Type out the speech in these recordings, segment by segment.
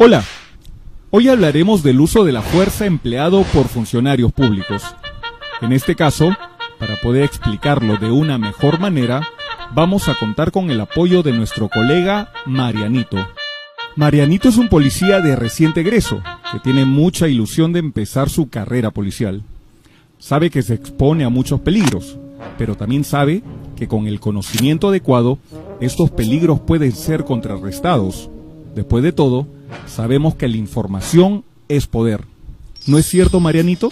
Hola, hoy hablaremos del uso de la fuerza empleado por funcionarios públicos. En este caso, para poder explicarlo de una mejor manera, vamos a contar con el apoyo de nuestro colega Marianito. Marianito es un policía de reciente egreso, que tiene mucha ilusión de empezar su carrera policial. Sabe que se expone a muchos peligros, pero también sabe que con el conocimiento adecuado, estos peligros pueden ser contrarrestados. Después de todo, sabemos que la información es poder. ¿No es cierto, Marianito?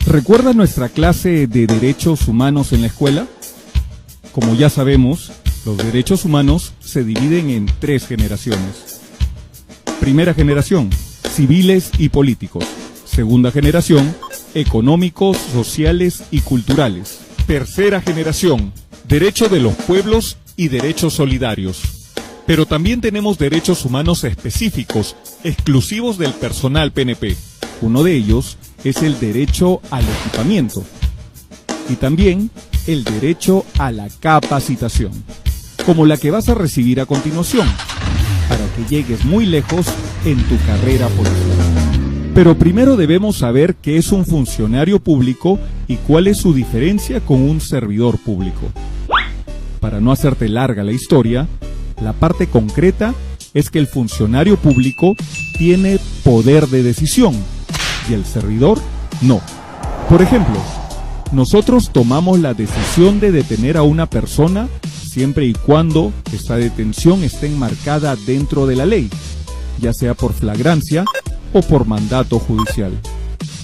¿Recuerda nuestra clase de derechos humanos en la escuela? Como ya sabemos, los derechos humanos se dividen en 3 generaciones. Primera generación, civiles y políticos. Segunda generación, económicos, sociales y culturales. Tercera generación, derecho de los pueblos y derechos solidarios. Pero también tenemos derechos humanos específicos, exclusivos del personal PNP. Uno de ellos es el derecho al equipamiento y también el derecho a la capacitación, como la que vas a recibir a continuación, para que llegues muy lejos en tu carrera policial. Pero primero debemos saber qué es un funcionario público y cuál es su diferencia con un servidor público. Para no hacerte larga la historia, la parte concreta es que el funcionario público tiene poder de decisión y el servidor no. Por ejemplo, nosotros tomamos la decisión de detener a una persona siempre y cuando esta detención esté enmarcada dentro de la ley, ya sea por flagrancia o por mandato judicial.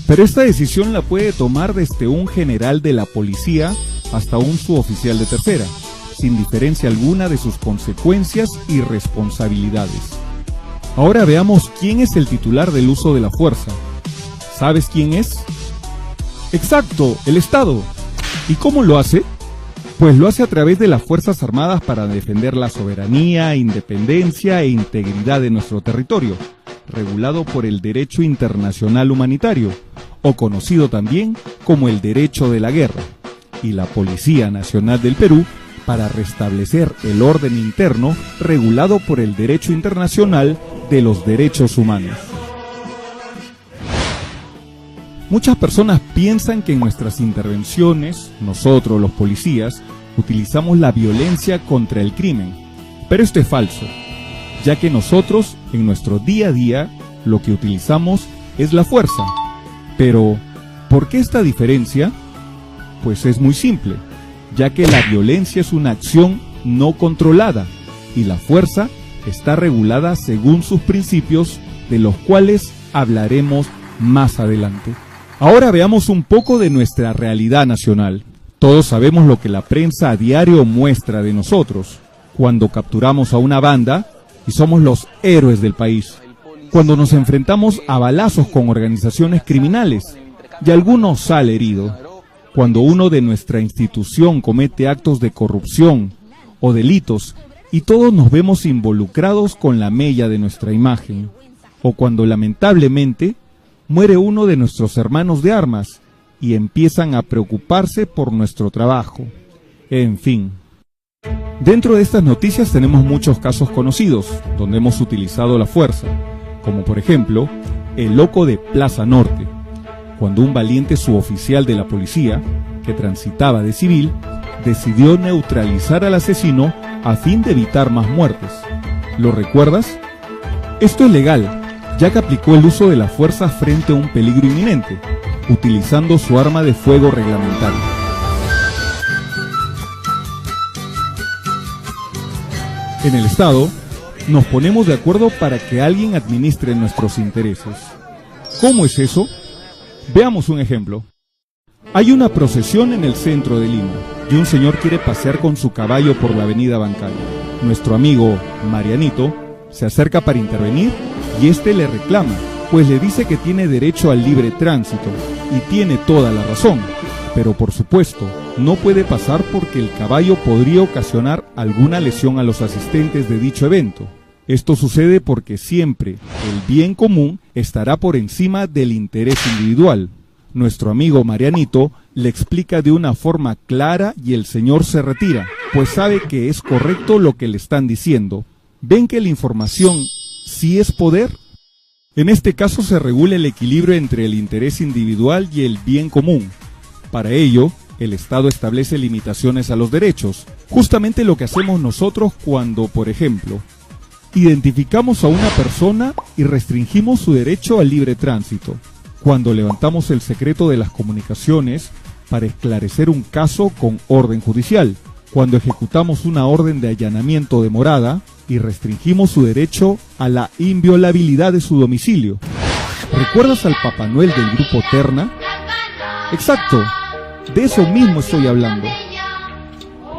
Pero esta decisión la puede tomar desde un general de la policía hasta un suboficial de tercera, sin diferencia alguna de sus consecuencias y responsabilidades. Ahora veamos quién es el titular del uso de la fuerza. ¿Sabes quién es? Exacto, el Estado. ¿Y cómo lo hace? Pues lo hace a través de las Fuerzas Armadas para defender la soberanía, independencia e integridad de nuestro territorio, regulado por el derecho internacional humanitario, o conocido también como el derecho de la guerra, y la Policía Nacional del Perú para restablecer el orden interno regulado por el derecho internacional de los derechos humanos. Muchas personas piensan que en nuestras intervenciones, nosotros los policías, utilizamos la violencia contra el crimen, pero esto es falso, ya que nosotros en nuestro día a día lo que utilizamos es la fuerza. Pero, ¿por qué esta diferencia? Pues es muy simple, ya que la violencia es una acción no controlada y la fuerza está regulada según sus principios, de los cuales hablaremos más adelante. Ahora veamos un poco de nuestra realidad nacional. Todos sabemos lo que la prensa a diario muestra de nosotros, cuando capturamos a una banda y somos los héroes del país, cuando nos enfrentamos a balazos con organizaciones criminales y alguno sale herido, cuando uno de nuestra institución comete actos de corrupción o delitos y todos nos vemos involucrados con la mella de nuestra imagen, o cuando lamentablemente muere uno de nuestros hermanos de armas y empiezan a preocuparse por nuestro trabajo. En fin. Dentro de estas noticias tenemos muchos casos conocidos donde hemos utilizado la fuerza, como por ejemplo, el loco de Plaza Norte, cuando un valiente suboficial de la policía, que transitaba de civil, decidió neutralizar al asesino a fin de evitar más muertes. ¿Lo recuerdas? Esto es legal, ya que aplicó el uso de la fuerza frente a un peligro inminente, utilizando su arma de fuego reglamentaria. En el Estado, nos ponemos de acuerdo para que alguien administre nuestros intereses. ¿Cómo es eso? Veamos un ejemplo. Hay una procesión en el centro de Lima y un señor quiere pasear con su caballo por la avenida Bancayo. Nuestro amigo Marianito se acerca para intervenir y este le reclama, pues le dice que tiene derecho al libre tránsito y tiene toda la razón. Pero por supuesto, no puede pasar porque el caballo podría ocasionar alguna lesión a los asistentes de dicho evento. Esto sucede porque siempre el bien común estará por encima del interés individual. Nuestro amigo Marianito le explica de una forma clara y el señor se retira, pues sabe que es correcto lo que le están diciendo. Ven que la información sí es poder? En este caso se regula el equilibrio entre el interés individual y el bien común. Para ello, el Estado establece limitaciones a los derechos, justamente lo que hacemos nosotros cuando, por ejemplo, identificamos a una persona y restringimos su derecho al libre tránsito, cuando levantamos el secreto de las comunicaciones para esclarecer un caso con orden judicial, cuando ejecutamos una orden de allanamiento de morada y restringimos su derecho a la inviolabilidad de su domicilio. ¿Recuerdas al Papá Noel del grupo Terna? Exacto, de eso mismo estoy hablando.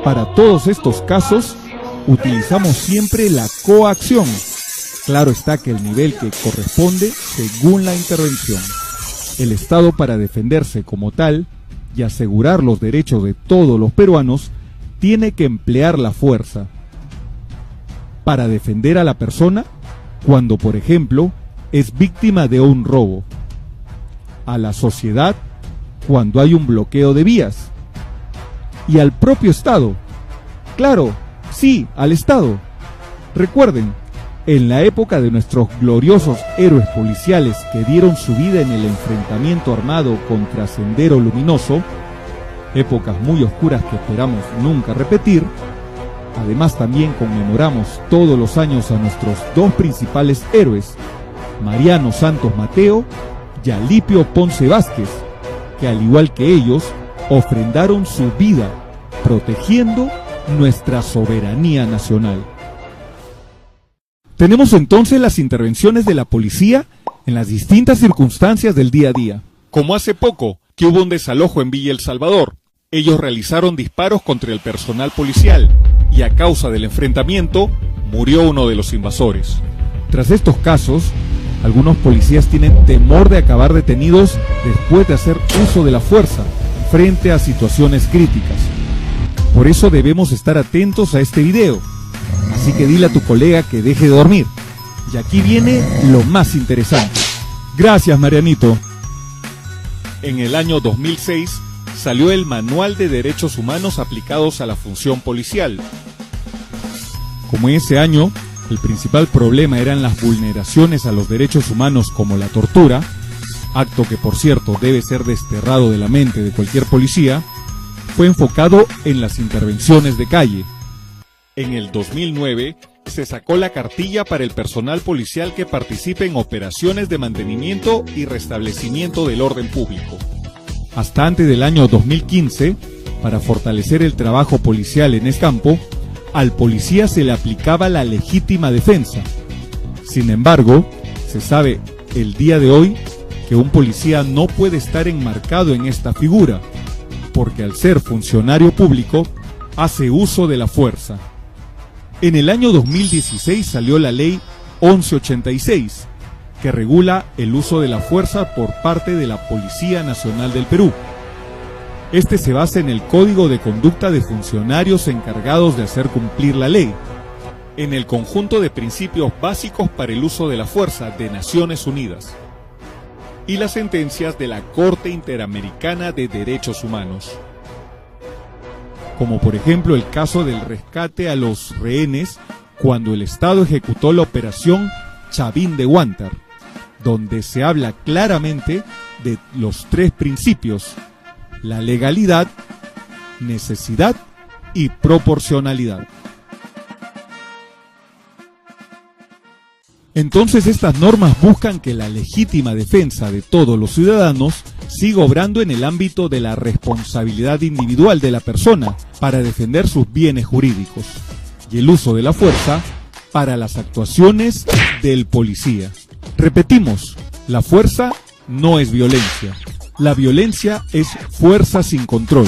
Para todos estos casos, utilizamos siempre la coacción. Claro está que el nivel que corresponde según la intervención. El Estado, para defenderse como tal y asegurar los derechos de todos los peruanos, tiene que emplear la fuerza para defender a la persona cuando, por ejemplo, es víctima de un robo, a la sociedad cuando hay un bloqueo de vías, y al propio Estado. Claro, sí, al Estado. Recuerden, en la época de nuestros gloriosos héroes policiales que dieron su vida en el enfrentamiento armado contra Sendero Luminoso, épocas muy oscuras que esperamos nunca repetir, además también conmemoramos todos los años a nuestros dos principales héroes, Mariano Santos Mateo y Alipio Ponce Vázquez, que al igual que ellos, ofrendaron su vida protegiendo nuestra soberanía nacional. Tenemos entonces las intervenciones de la policía en las distintas circunstancias del día a día. Como hace poco, que hubo un desalojo en Villa El Salvador. Ellos realizaron disparos contra el personal policial y a causa del enfrentamiento murió uno de los invasores. Tras estos casos, algunos policías tienen temor de acabar detenidos después de hacer uso de la fuerza frente a situaciones críticas. Por eso debemos estar atentos a este video. Así que dile a tu colega que deje de dormir. Y aquí viene lo más interesante. Gracias, Marianito. En el año 2006 salió el Manual de Derechos Humanos aplicados a la función policial. Como en ese año, el principal problema eran las vulneraciones a los derechos humanos como la tortura, acto que por cierto debe ser desterrado de la mente de cualquier policía, fue enfocado en las intervenciones de calle. En el 2009 se sacó la cartilla para el personal policial que participe en operaciones de mantenimiento y restablecimiento del orden público. Hasta antes del año 2015, para fortalecer el trabajo policial en ese campo, al policía se le aplicaba la legítima defensa. Sin embargo, se sabe el día de hoy que un policía no puede estar enmarcado en esta figura, porque al ser funcionario público, hace uso de la fuerza. En el año 2016 salió la ley 1186, que regula el uso de la fuerza por parte de la Policía Nacional del Perú. Este se basa en el Código de Conducta de Funcionarios encargados de hacer cumplir la ley, en el conjunto de principios básicos para el uso de la fuerza de Naciones Unidas, y las sentencias de la Corte Interamericana de Derechos Humanos. Como por ejemplo el caso del rescate a los rehenes cuando el Estado ejecutó la operación Chavín de Huántar, donde se habla claramente de los tres principios: la legalidad, necesidad y proporcionalidad. Entonces estas normas buscan que la legítima defensa de todos los ciudadanos siga obrando en el ámbito de la responsabilidad individual de la persona para defender sus bienes jurídicos y el uso de la fuerza para las actuaciones del policía. Repetimos, la fuerza no es violencia. La violencia es fuerza sin control.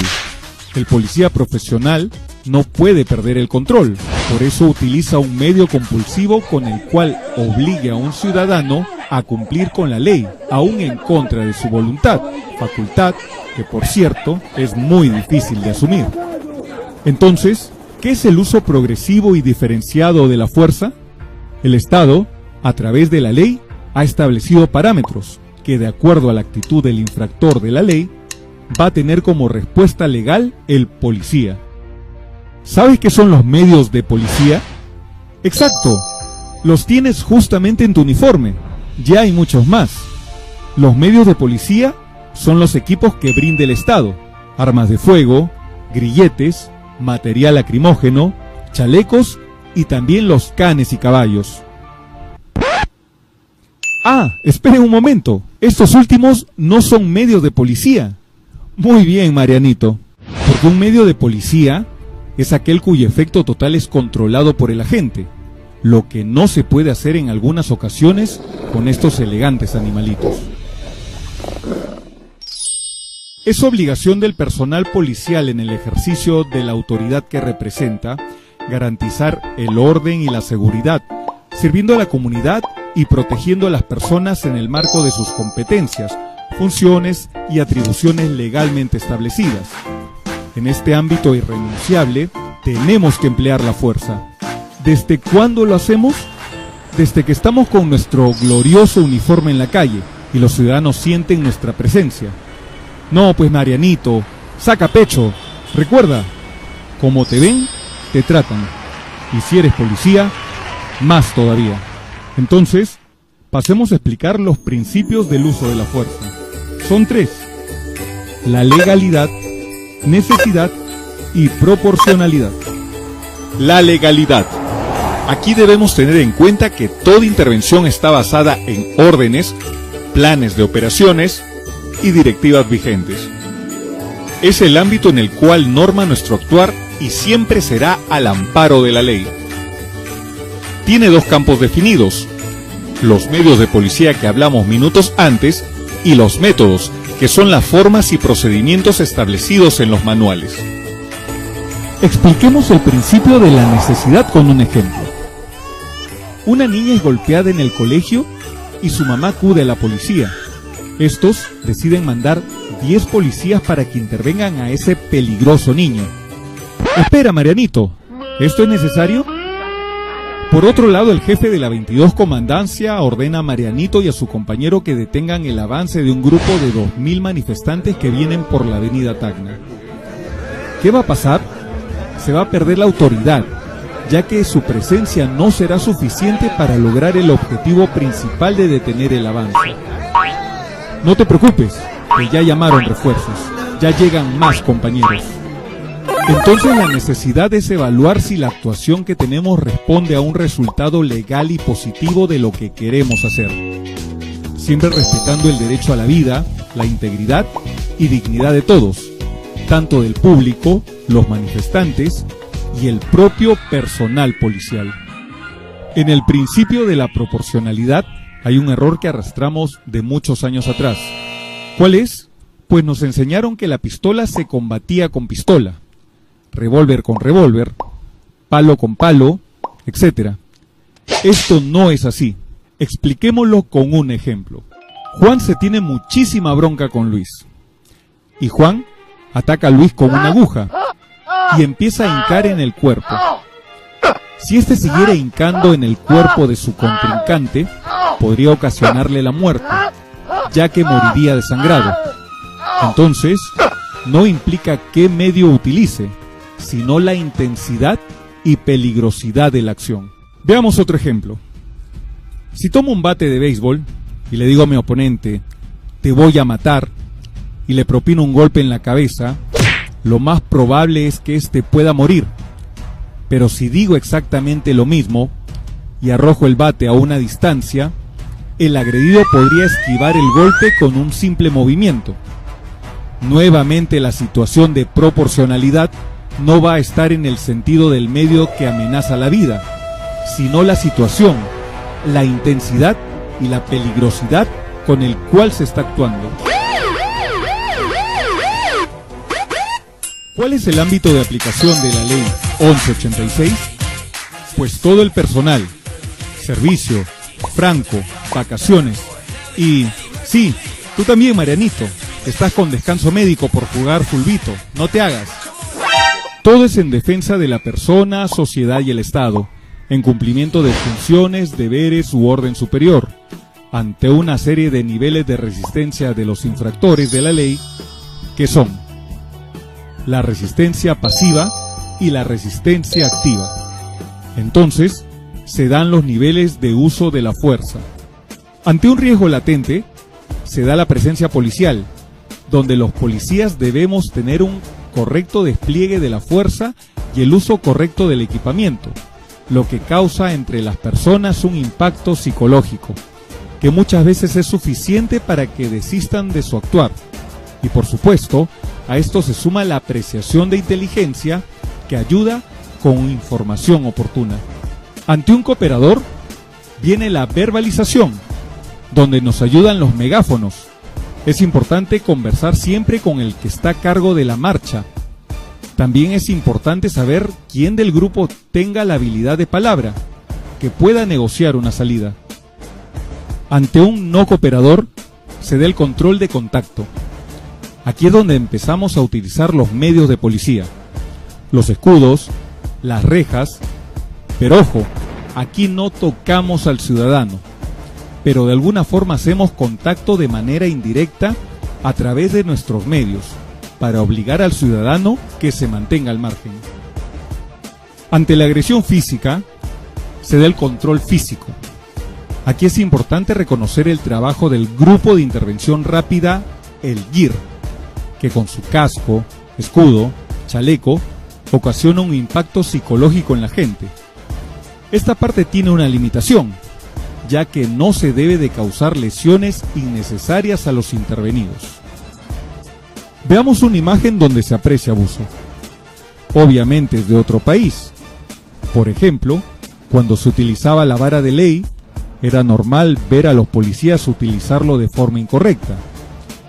El policía profesional no puede perder el control, por eso utiliza un medio compulsivo con el cual obligue a un ciudadano a cumplir con la ley, aún en contra de su voluntad, facultad que por cierto es muy difícil de asumir. Entonces, ¿qué es el uso progresivo y diferenciado de la fuerza? El Estado, a través de la ley, ha establecido parámetros que, de acuerdo a la actitud del infractor de la ley, va a tener como respuesta legal el policía. ¿Sabes qué son los medios de policía? Exacto, Los tienes justamente en tu uniforme. Ya hay muchos más. Los medios de policía son los equipos que brinda el Estado: armas de fuego, grilletes, material lacrimógeno, chalecos y también los canes y caballos. Ah, esperen un momento. Estos últimos no son medios de policía. Muy bien, Marianito. Porque un medio de policía es aquel cuyo efecto total es controlado por el agente, lo que no se puede hacer en algunas ocasiones con estos elegantes animalitos. Es obligación del personal policial en el ejercicio de la autoridad que representa garantizar el orden y la seguridad, sirviendo a la comunidad y protegiendo a las personas en el marco de sus competencias, funciones y atribuciones legalmente establecidas. En este ámbito irrenunciable, tenemos que emplear la fuerza. ¿Desde cuándo lo hacemos? Desde que estamos con nuestro glorioso uniforme en la calle y los ciudadanos sienten nuestra presencia. No, pues Marianito, saca pecho. Recuerda, como te ven, te tratan. Y si eres policía, más todavía. Entonces, pasemos a explicar los principios del uso de la fuerza. Son 3: la legalidad, necesidad y proporcionalidad. La legalidad. Aquí debemos tener en cuenta que toda intervención está basada en órdenes, planes de operaciones y directivas vigentes. Es el ámbito en el cual norma nuestro actuar y siempre será al amparo de la ley. Tiene 2 campos definidos: los medios de policía que hablamos minutos antes y los métodos, que son las formas y procedimientos establecidos en los manuales. Expliquemos el principio de la necesidad con un ejemplo. Una niña es golpeada en el colegio y su mamá acude a la policía. Estos deciden mandar 10 policías para que intervengan a ese peligroso niño. Espera, Marianito, ¿esto es necesario? Por otro lado, el jefe de la 22 Comandancia ordena a Marianito y a su compañero que detengan el avance de un grupo de 2000 manifestantes que vienen por la avenida Tacna. ¿Qué va a pasar? Se va a perder la autoridad, ya que su presencia no será suficiente para lograr el objetivo principal de detener el avance. No te preocupes, que ya llamaron refuerzos, ya llegan más compañeros. Entonces la necesidad es evaluar si la actuación que tenemos responde a un resultado legal y positivo de lo que queremos hacer, siempre respetando el derecho a la vida, la integridad y dignidad de todos, tanto del público, los manifestantes y el propio personal policial. En el principio de la proporcionalidad hay un error que arrastramos de muchos años atrás. ¿Cuál es? Pues nos enseñaron que la pistola se combatía con pistola, revólver con revólver, palo con palo, etc. Esto no es así. Expliquémoslo con un ejemplo. Juan se tiene muchísima bronca con Luis. Y Juan ataca a Luis con una aguja y empieza a hincar en el cuerpo. Si éste siguiera hincando en el cuerpo de su contrincante, podría ocasionarle la muerte, ya que moriría desangrado. Entonces, no implica qué medio utilice, sino la intensidad y peligrosidad de la acción. Veamos otro ejemplo. Si tomo un bate de béisbol y le digo a mi oponente, te voy a matar, y le propino un golpe en la cabeza, lo más probable es que éste pueda morir. Pero si digo exactamente lo mismo y arrojo el bate a una distancia, el agredido podría esquivar el golpe con un simple movimiento. Nuevamente la situación de proporcionalidad no va a estar en el sentido del medio que amenaza la vida, sino la situación, la intensidad y la peligrosidad con el cual se está actuando. ¿Cuál es el ámbito de aplicación de la ley 1186? Pues todo el personal, servicio, franco, vacaciones y... sí, tú también, Marianito, estás con descanso médico por jugar fulbito, no te hagas. Todo es en defensa de la persona, sociedad y el Estado, en cumplimiento de funciones, deberes u orden superior, ante una serie de niveles de resistencia de los infractores de la ley, que son la resistencia pasiva y la resistencia activa. Entonces, se dan los niveles de uso de la fuerza. Ante un riesgo latente, se da la presencia policial, donde los policías debemos tener un correcto despliegue de la fuerza y el uso correcto del equipamiento, lo que causa entre las personas un impacto psicológico, que muchas veces es suficiente para que desistan de su actuar. Y por supuesto, a esto se suma la apreciación de inteligencia que ayuda con información oportuna. Ante un cooperador viene la verbalización, donde nos ayudan los megáfonos. Es importante conversar siempre con el que está a cargo de la marcha. También es importante saber quién del grupo tenga la habilidad de palabra, que pueda negociar una salida. Ante un no cooperador, se da el control de contacto. Aquí es donde empezamos a utilizar los medios de policía, los escudos, las rejas, pero ojo, aquí no tocamos al ciudadano, pero de alguna forma hacemos contacto de manera indirecta a través de nuestros medios, para obligar al ciudadano que se mantenga al margen. Ante la agresión física, se da el control físico. Aquí es importante reconocer el trabajo del Grupo de Intervención Rápida, el GIR, que con su casco, escudo, chaleco, ocasiona un impacto psicológico en la gente. Esta parte tiene una limitación, ya que no se debe de causar lesiones innecesarias a los intervenidos. Veamos una imagen donde se aprecia abuso. Obviamente es de otro país. Por ejemplo, cuando se utilizaba la vara de ley, era normal ver a los policías utilizarlo de forma incorrecta.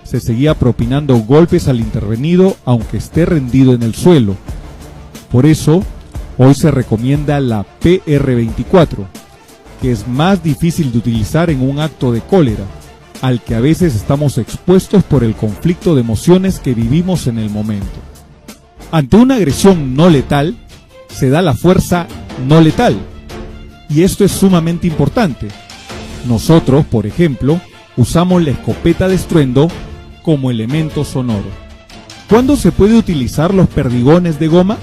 Se seguía propinando golpes al intervenido aunque esté rendido en el suelo. Por eso, hoy se recomienda la PR24, que es más difícil de utilizar en un acto de cólera, al que a veces estamos expuestos por el conflicto de emociones que vivimos en el momento. Ante una agresión no letal, se da la fuerza no letal. Y esto es sumamente importante. Nosotros, por ejemplo, usamos la escopeta de estruendo como elemento sonoro. ¿Cuándo se puede utilizar los perdigones de goma?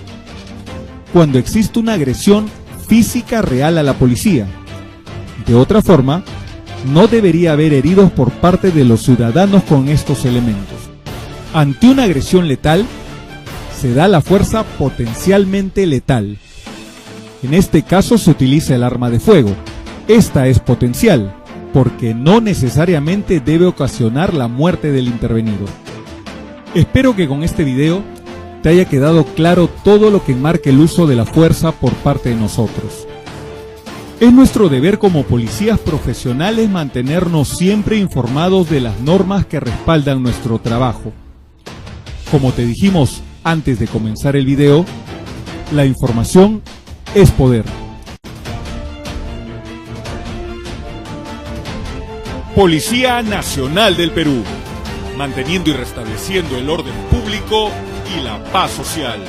Cuando existe una agresión física real a la policía. De otra forma, no debería haber heridos por parte de los ciudadanos con estos elementos. Ante una agresión letal, se da la fuerza potencialmente letal. En este caso se utiliza el arma de fuego. Esta es potencial, porque no necesariamente debe ocasionar la muerte del intervenido. Espero que con este video te haya quedado claro todo lo que enmarca el uso de la fuerza por parte de nosotros. Es nuestro deber como policías profesionales mantenernos siempre informados de las normas que respaldan nuestro trabajo. Como te dijimos antes de comenzar el video, la información es poder. Policía Nacional del Perú, manteniendo y restableciendo el orden público y la paz social.